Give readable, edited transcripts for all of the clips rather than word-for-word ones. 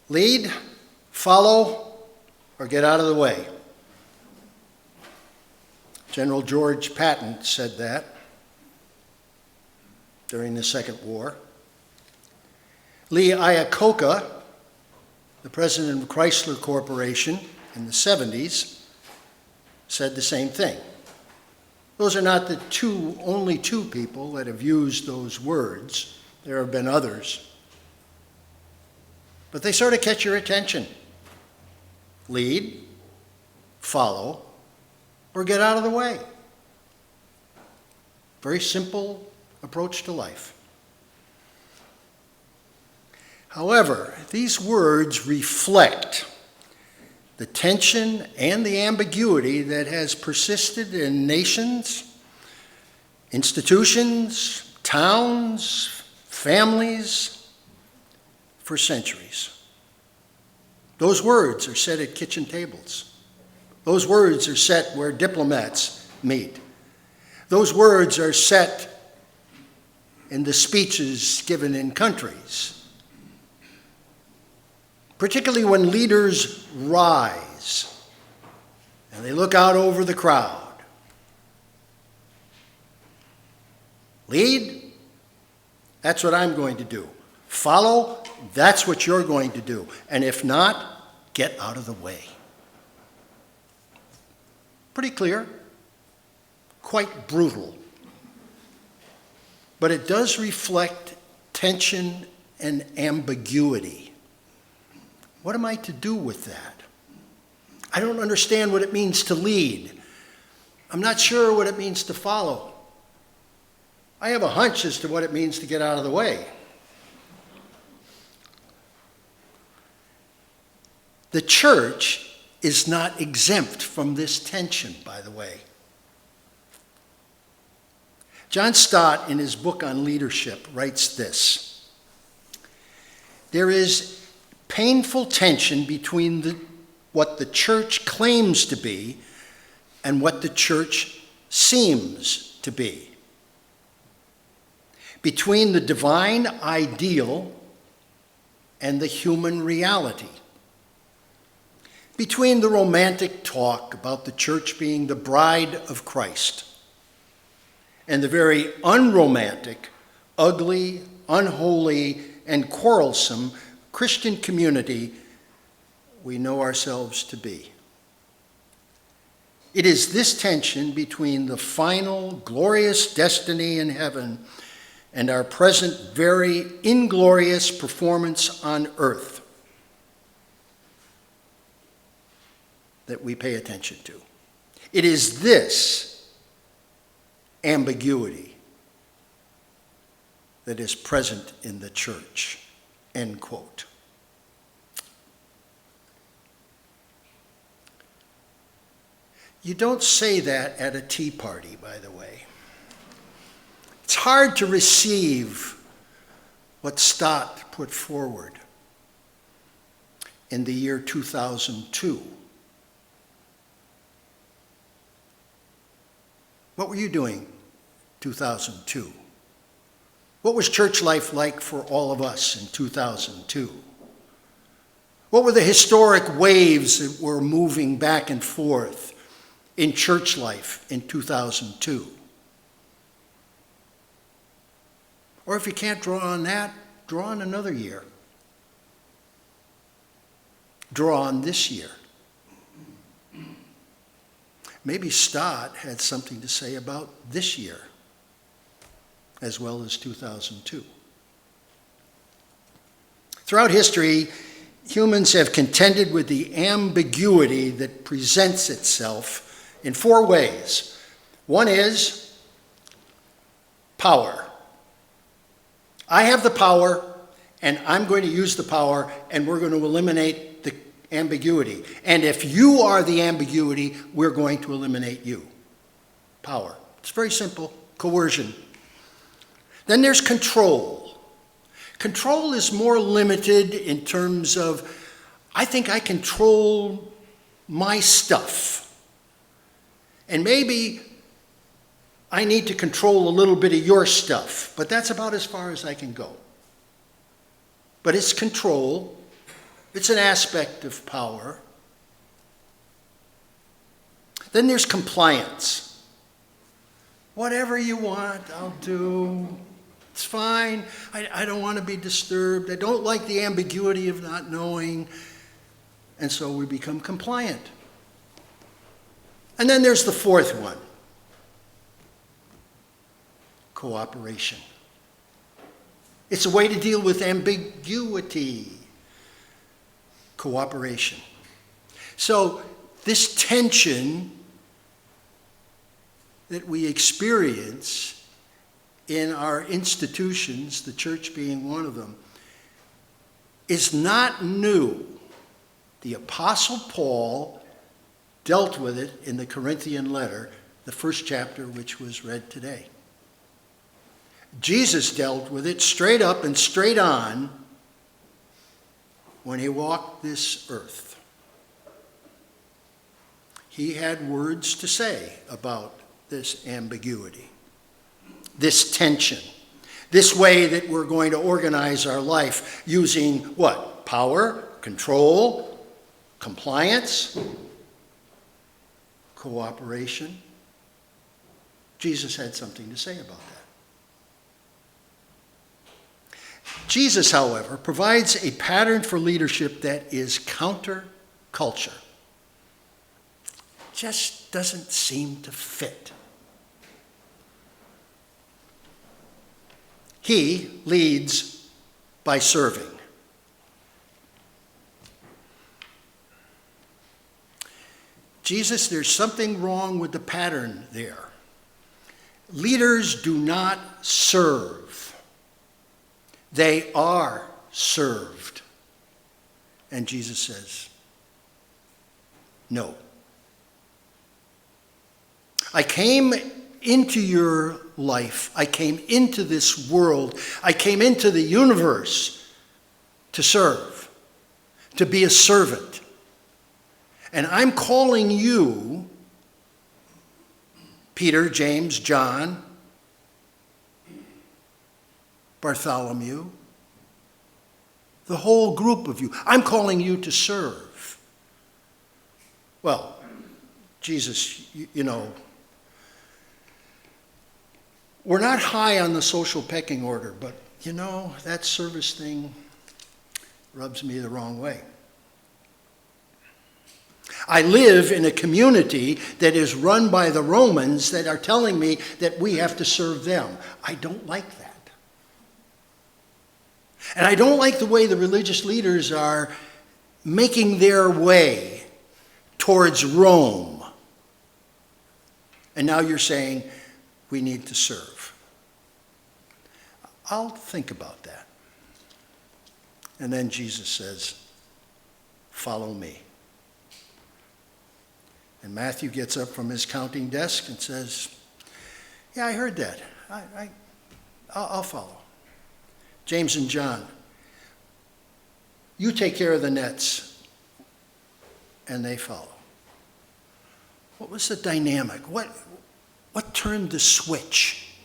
Lead, follow, or get out of the way. General George Patton said that during the Second War. Lee Iacocca, the president of Chrysler Corporation in the 70s, said the same thing. Those are not the only two people that have used those words. There have been others. But they sort of catch your attention. Lead, follow, or get out of the way. Very simple approach to life. However, these words reflect the tension and the ambiguity that has persisted in nations, institutions, towns, families for centuries. Those words are said at kitchen tables. Those words are set where diplomats meet. Those words are set in the speeches given in countries. Particularly when leaders rise and they look out over the crowd. Lead, that's what I'm going to do. Follow, that's what you're going to do. And if not, get out of the way. Pretty clear, quite brutal. But it does reflect tension and ambiguity. What am I to do with that? I don't understand what it means to lead. I'm not sure what it means to follow. I have a hunch as to what it means to get out of the way. The church is not exempt from this tension, by the way. John Stott, in his book on leadership, writes this: there is painful tension between what the church claims to be and what the church seems to be. Between the divine ideal and the human reality. Between the romantic talk about the church being the bride of Christ and the very unromantic, ugly, unholy, and quarrelsome Christian community we know ourselves to be. It is this tension between the final glorious destiny in heaven and our present very inglorious performance on earth that we pay attention to. It is this ambiguity that is present in the church. End quote. You don't say that at a tea party, by the way. It's hard to receive what Stott put forward in the year 2002. What were you doing 2002? What was church life like for all of us in 2002? What were the historic waves that were moving back and forth in church life in 2002? Or if you can't draw on that, draw on another year. Draw on this year. Maybe Stott had something to say about this year as well as 2002. Throughout history, humans have contended with the ambiguity that presents itself in four ways. One is power. I have the power, and I'm going to use the power, and we're going to eliminate the ambiguity. And if you are the ambiguity, we're going to eliminate you. Power. It's very simple. Coercion. Then there's control. Control is more limited in terms of, I think I control my stuff. And maybe I need to control a little bit of your stuff, but that's about as far as I can go. But it's control It's an aspect of power. Then there's compliance. Whatever you want, I'll do. It's fine. I don't want to be disturbed. I don't like the ambiguity of not knowing. And so we become compliant. And then there's the fourth one. Cooperation. It's a way to deal with ambiguity. Cooperation. So this tension that we experience in our institutions, the church being one of them, is not new. The Apostle Paul dealt with it in the Corinthian letter, the first chapter which was read today. Jesus dealt with it straight up and straight on when he walked this earth. He had words to say about this ambiguity, this tension, this way that we're going to organize our life using what? Power, control, compliance, cooperation. Jesus had something to say about that. Jesus, however, provides a pattern for leadership that is counter-culture. Just doesn't seem to fit. He leads by serving. Jesus, there's something wrong with the pattern there. Leaders do not serve. They are served. And Jesus says, no. I came into your life. I came into this world. I came into the universe to serve, to be a servant. And I'm calling you, Peter, James, John, Bartholomew, the whole group of you. I'm calling you to serve. Well, Jesus, you know, we're not high on the social pecking order, but, you know, that service thing rubs me the wrong way. I live in a community that is run by the Romans that are telling me that we have to serve them. I don't like that. And I don't like the way the religious leaders are making their way towards Rome. And now you're saying we need to serve. I'll think about that. And then Jesus says, follow me. And Matthew gets up from his counting desk and says, yeah, I heard that. I'll follow. James and John, you take care of the nets. And they follow. What was the dynamic? What turned the switch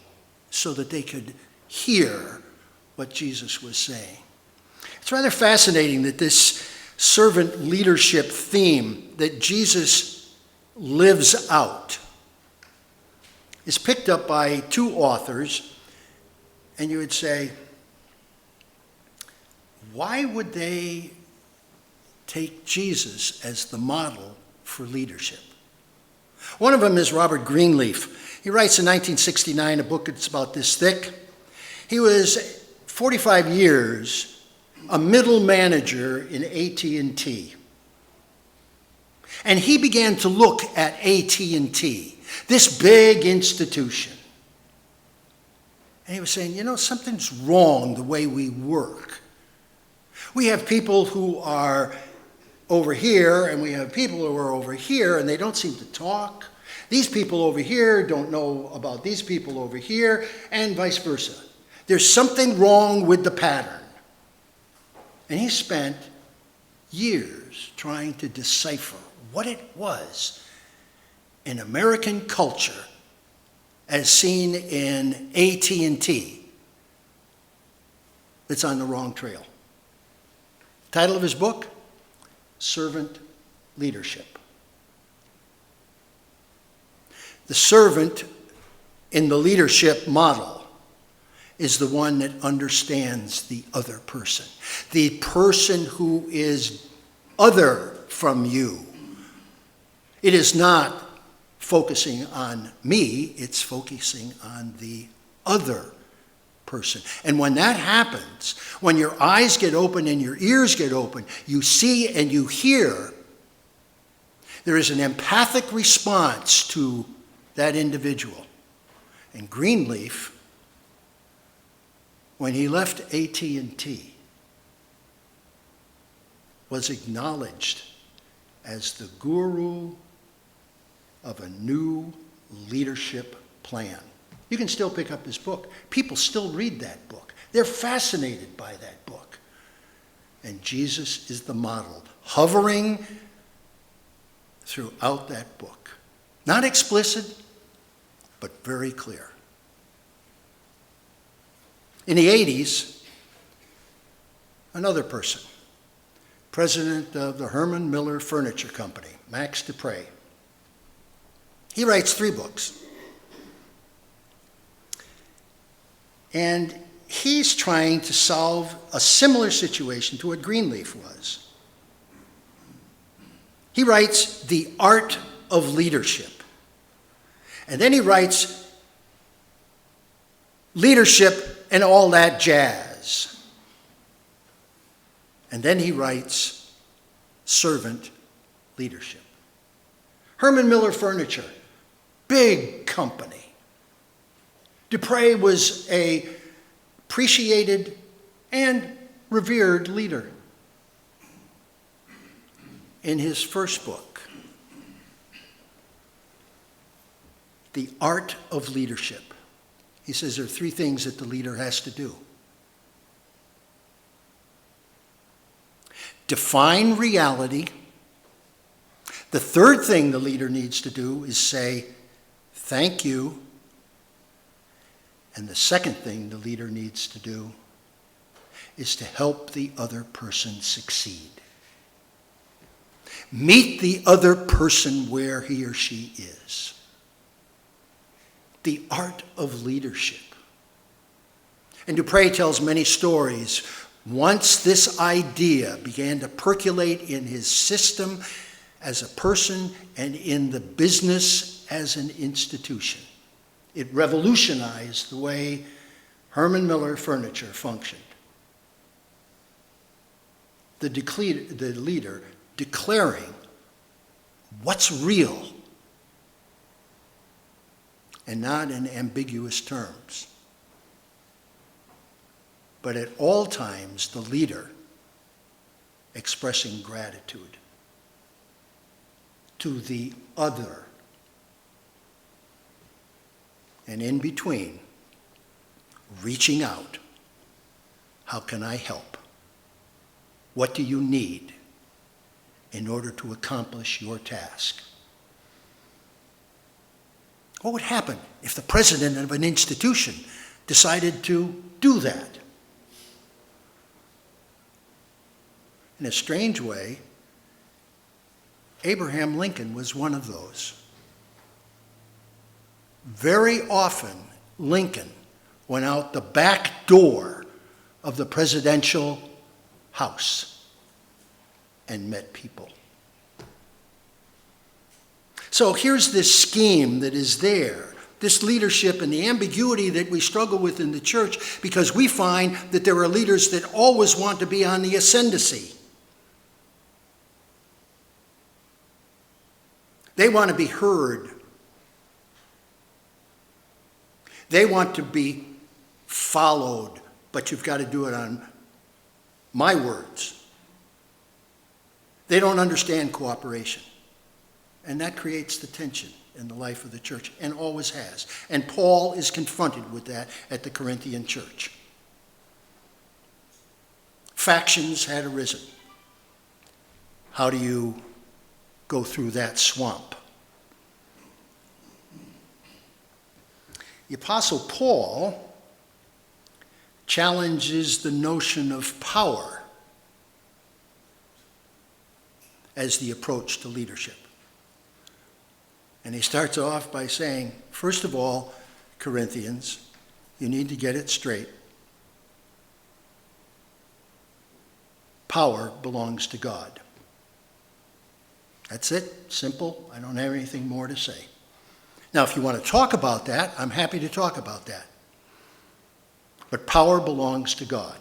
so that they could hear what Jesus was saying? It's rather fascinating that this servant leadership theme that Jesus lives out is picked up by two authors, and you would say, why would they take Jesus as the model for leadership? One of them is Robert Greenleaf. He writes in 1969 a book that's about this thick. He was 45 years a middle manager in AT&T. And he began to look at AT&T, this big institution. And he was saying, you know, something's wrong the way we work. We have people who are over here, and we have people who are over here, and they don't seem to talk. These people over here don't know about these people over here, and vice versa. There's something wrong with the pattern. And he spent years trying to decipher what it was in American culture as seen in AT&T that's on the wrong trail. Title of his book, servant leadership. The servant in the leadership model is the one that understands the other person, the person who is other from you. It is not focusing on me, it's focusing on the other person. And when that happens, when your eyes get open and your ears get open, you see and you hear, there is an empathic response to that individual. And Greenleaf, when he left AT&T, was acknowledged as the guru of a new leadership plan. You can still pick up his book. People still read that book. They're fascinated by that book. And Jesus is the model, hovering throughout that book. Not explicit, but very clear. In the 80s, another person, president of the Herman Miller Furniture Company, Max Dupre, he writes 3 books. And he's trying to solve a similar situation to what Greenleaf was. He writes The Art of Leadership. And then he writes Leadership and All That Jazz. And then he writes Servant Leadership. Herman Miller Furniture, big company. Dupre was an appreciated and revered leader. In his first book, The Art of Leadership, he says there are 3 things that the leader has to do. Define reality. The third thing the leader needs to do is say, thank you. And the second thing the leader needs to do is to help the other person succeed. Meet the other person where he or she is. The art of leadership. And Dupre tells many stories. Once this idea began to percolate in his system as a person and in the business as an institution, it revolutionized the way Herman Miller Furniture functioned. The leader declaring what's real and not in ambiguous terms. But at all times, the leader expressing gratitude to the other. And in between, reaching out. How can I help? What do you need in order to accomplish your task? What would happen if the president of an institution decided to do that? In a strange way, Abraham Lincoln was one of those. Very often, Lincoln went out the back door of the presidential house and met people. So here's this scheme that is there, this leadership and the ambiguity that we struggle with in the church because we find that there are leaders that always want to be on the ascendancy. They want to be heard. They want to be followed, but you've got to do it on my words. They don't understand cooperation. And that creates the tension in the life of the church, and always has. And Paul is confronted with that at the Corinthian church. Factions had arisen. How do you go through that swamp? The Apostle Paul challenges the notion of power. as the approach to leadership. And he starts off by saying, first of all, Corinthians, you need to get it straight. Power belongs to God. That's it. Simple. I don't have anything more to say. Now, if you want to talk about that, I'm happy to talk about that. But power belongs to God.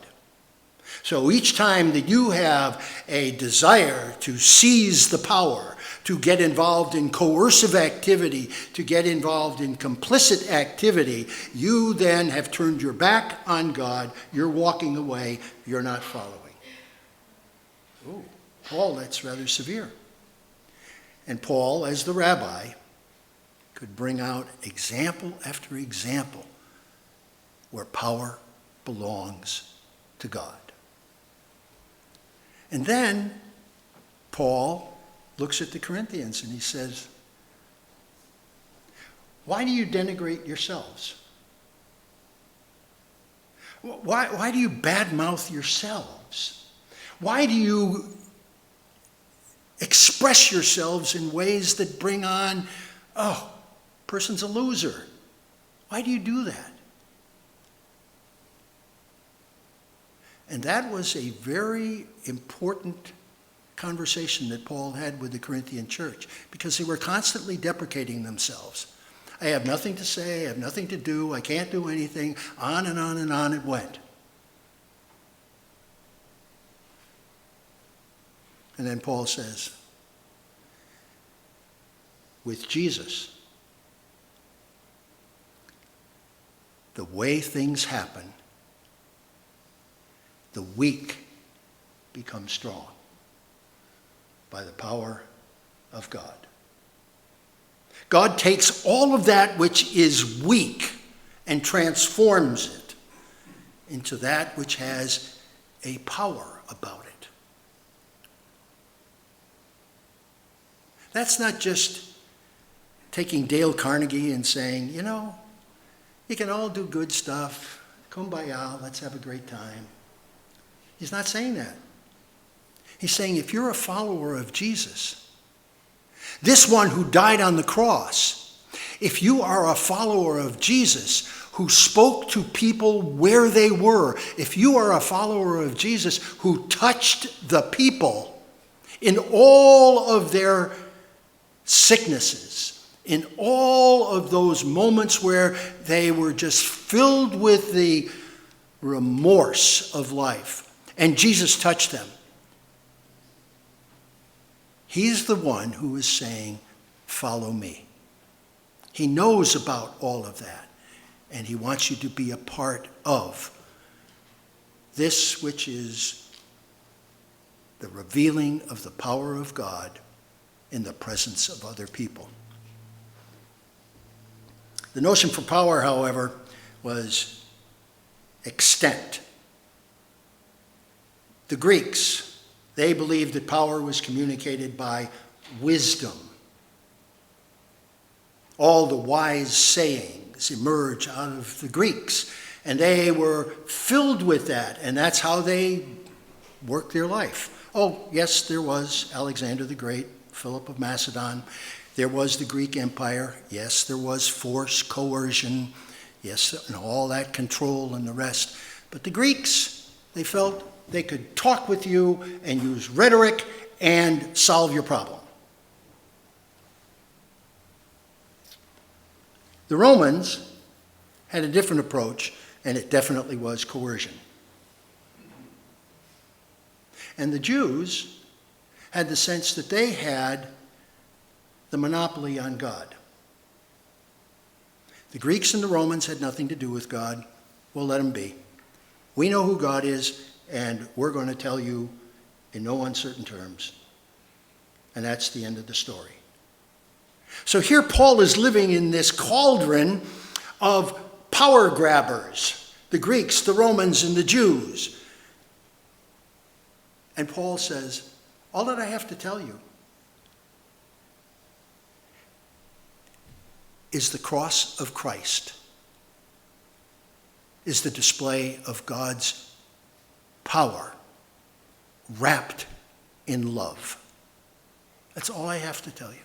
So each time that you have a desire to seize the power, to get involved in coercive activity, to get involved in complicit activity, you then have turned your back on God, you're walking away, you're not following. Ooh, Paul, that's rather severe. And Paul, as the rabbi, could bring out example after example where power belongs to God. And then Paul looks at the Corinthians and he says, why do you denigrate yourselves? Why do you badmouth yourselves? Why do you express yourselves in ways that bring on, oh, person's a loser? Why do you do that? And that was a very important conversation that Paul had with the Corinthian church, because they were constantly deprecating themselves. I have nothing to say, I have nothing to do, I can't do anything, on and on and on it went. And then Paul says, with Jesus, the way things happen, the weak become strong by the power of God. God takes all of that which is weak and transforms it into that which has a power about it. That's not just taking Dale Carnegie and saying, you know, you can all do good stuff. Kumbaya, let's have a great time. He's not saying that. He's saying if you're a follower of Jesus, this one who died on the cross, if you are a follower of Jesus who spoke to people where they were, if you are a follower of Jesus who touched the people in all of their sicknesses, in all of those moments where they were just filled with the remorse of life, and Jesus touched them, he's the one who is saying, follow me. He knows about all of that, and he wants you to be a part of this, which is the revealing of the power of God in the presence of other people. The notion for power, however, was extent. The Greeks, they believed that power was communicated by wisdom. All the wise sayings emerge out of the Greeks, and they were filled with that, and that's how they worked their life. Oh, yes, there was Alexander the Great, Philip of Macedon. There was the Greek Empire. Yes, there was force, coercion, yes, and all that control and the rest. But the Greeks, they felt they could talk with you and use rhetoric and solve your problem. The Romans had a different approach, and it definitely was coercion. And the Jews had the sense that they had the monopoly on God. The Greeks and the Romans had nothing to do with God. We'll let them be. We know who God is, and we're going to tell you in no uncertain terms. And that's the end of the story. So here Paul is living in this cauldron of power grabbers, the Greeks, the Romans, and the Jews. And Paul says, all that I have to tell you is the cross of Christ, is the display of God's power wrapped in love. That's all I have to tell you.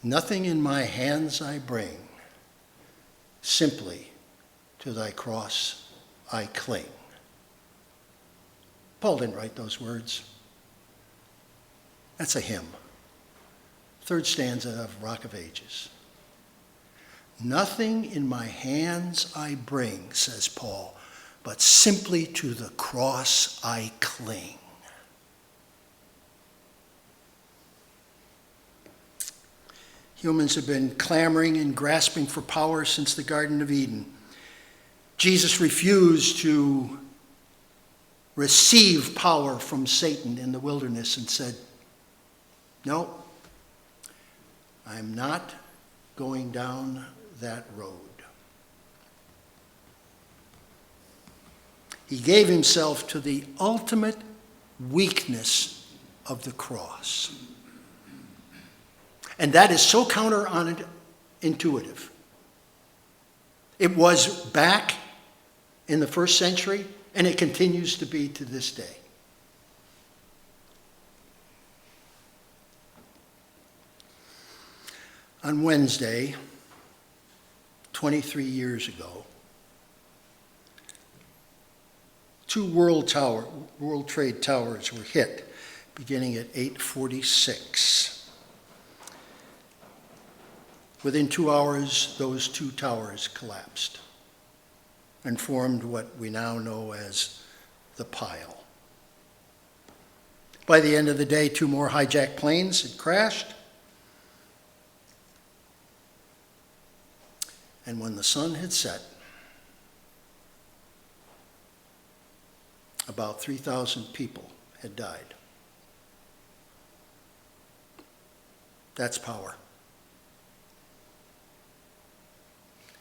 Nothing in my hands I bring, simply to thy cross I cling. Paul didn't write those words. That's a hymn. Third stanza of Rock of Ages. Nothing in my hands I bring, says Paul, but simply to the cross I cling. Humans have been clamoring and grasping for power since the Garden of Eden. Jesus refused to receive power from Satan in the wilderness and said, "No, I'm not going down that road." He gave himself to the ultimate weakness of the cross. And that is so counterintuitive. It was back in the first century, and it continues to be to this day. On Wednesday, 23 years ago, two World Trade Towers were hit, beginning at 8:46. Within 2 hours, those two towers collapsed and formed what we now know as the Pile. By the end of the day, two more hijacked planes had crashed. And when the sun had set, about 3,000 people had died. That's power.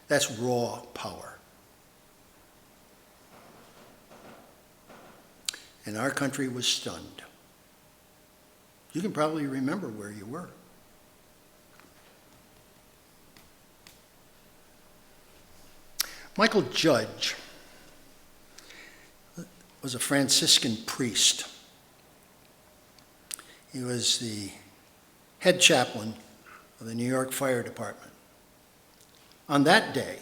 That's raw power. And our country was stunned. You can probably remember where you were. Michael Judge was a Franciscan priest. He was the head chaplain of the New York Fire Department. On that day,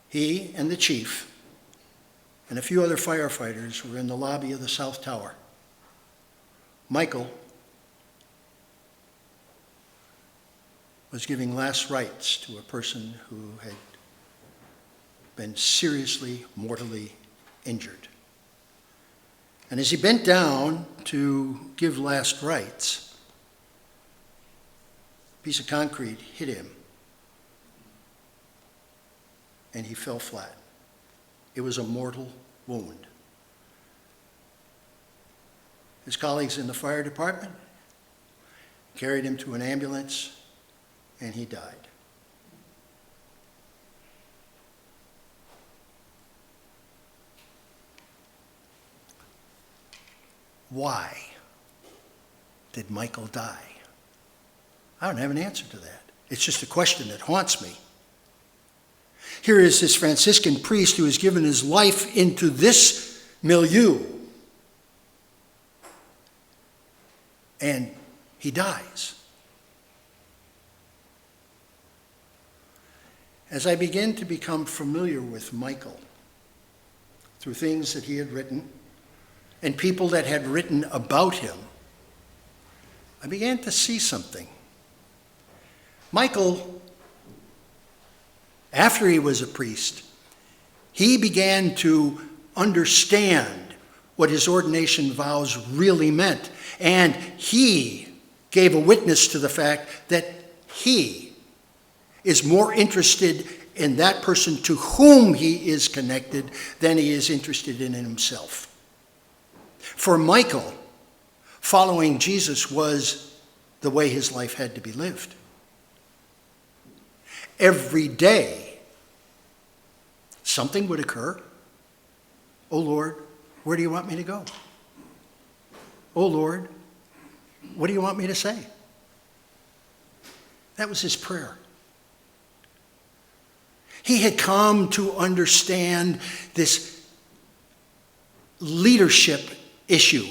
he and the chief and a few other firefighters were in the lobby of the South Tower. Michael was giving last rites to a person who had been seriously, mortally injured. And as he bent down to give last rites, a piece of concrete hit him, and he fell flat. It was a mortal wound. His colleagues in the fire department carried him to an ambulance, and he died. Why did Michael die? I don't have an answer to that. It's just a question that haunts me. Here is this Franciscan priest who has given his life into this milieu, and he dies. As I began to become familiar with Michael through things that he had written and people that had written about him, I began to see something. Michael, after he was a priest, he began to understand what his ordination vows really meant. And he gave a witness to the fact that he is more interested in that person to whom he is connected than he is interested in himself. For Michael, following Jesus was the way his life had to be lived. Every day, something would occur. Oh Lord, where do you want me to go? Oh Lord, what do you want me to say? That was his prayer. He had come to understand this leadership issue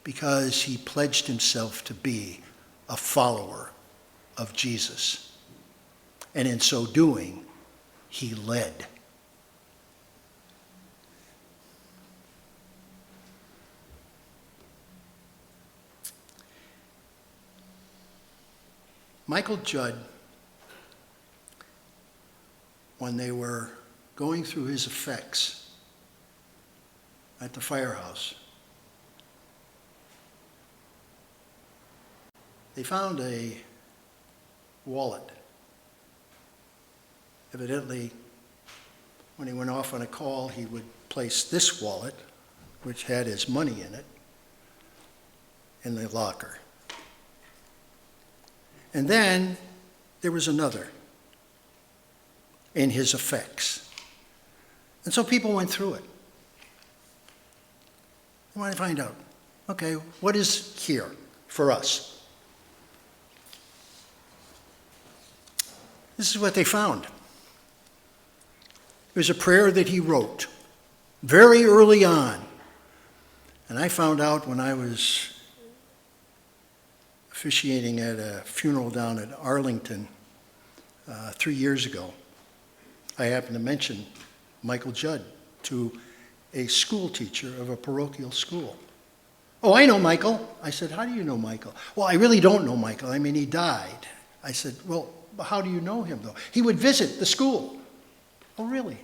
because he pledged himself to be a follower of Jesus. And in so doing, he led. Michael Judd, when they were going through his effects at the firehouse, they found a wallet. Evidently, when he went off on a call, he would place this wallet, which had his money in it, in the locker. And then there was another in his effects. And so people went through it. They wanted to find out, okay, what is here for us? This is what they found. It was a prayer that he wrote very early on. And I found out when I was officiating at a funeral down at Arlington 3 years ago. I happened to mention Michael Judd to a school teacher of a parochial school. Oh, I know Michael. I said, how do you know Michael? Well, I really don't know Michael. I mean, he died. I said, well, how do you know him, though? He would visit the school. Oh, really?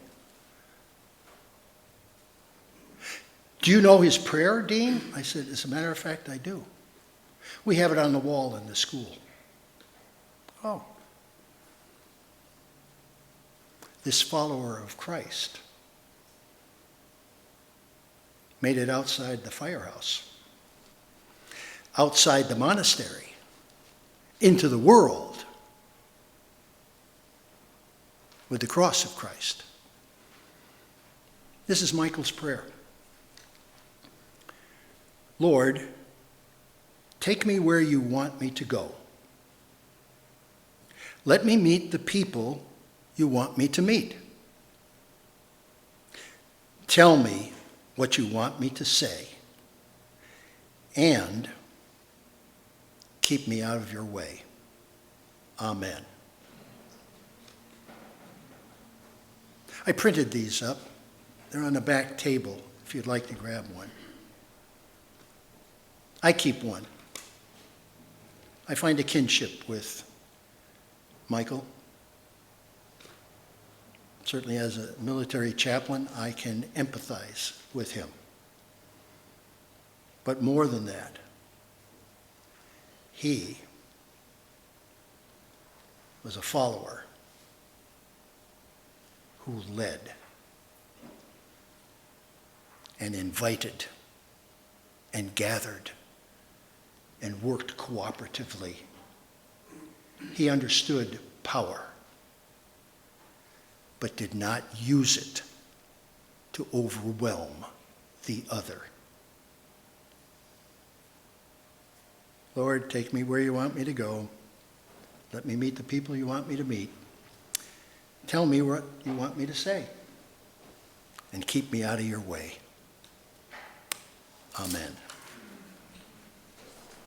Do you know his prayer, Dean? I said, as a matter of fact, I do. We have it on the wall in the school. Oh. This follower of Christ made it outside the firehouse, outside the monastery, into the world with the cross of Christ. This is Michael's prayer. Lord, take me where you want me to go. Let me meet the people you want me to meet. Tell me what you want me to say, and keep me out of your way. Amen. I printed these up. They're on the back table if you'd like to grab one. I keep one. I find a kinship with Michael. Certainly as a military chaplain, I can empathize with him. But more than that, he was a follower who led and invited and gathered and worked cooperatively. He understood power, but did not use it to overwhelm the other. Lord, take me where you want me to go. Let me meet the people you want me to meet. Tell me what you want me to say, and keep me out of your way. Amen.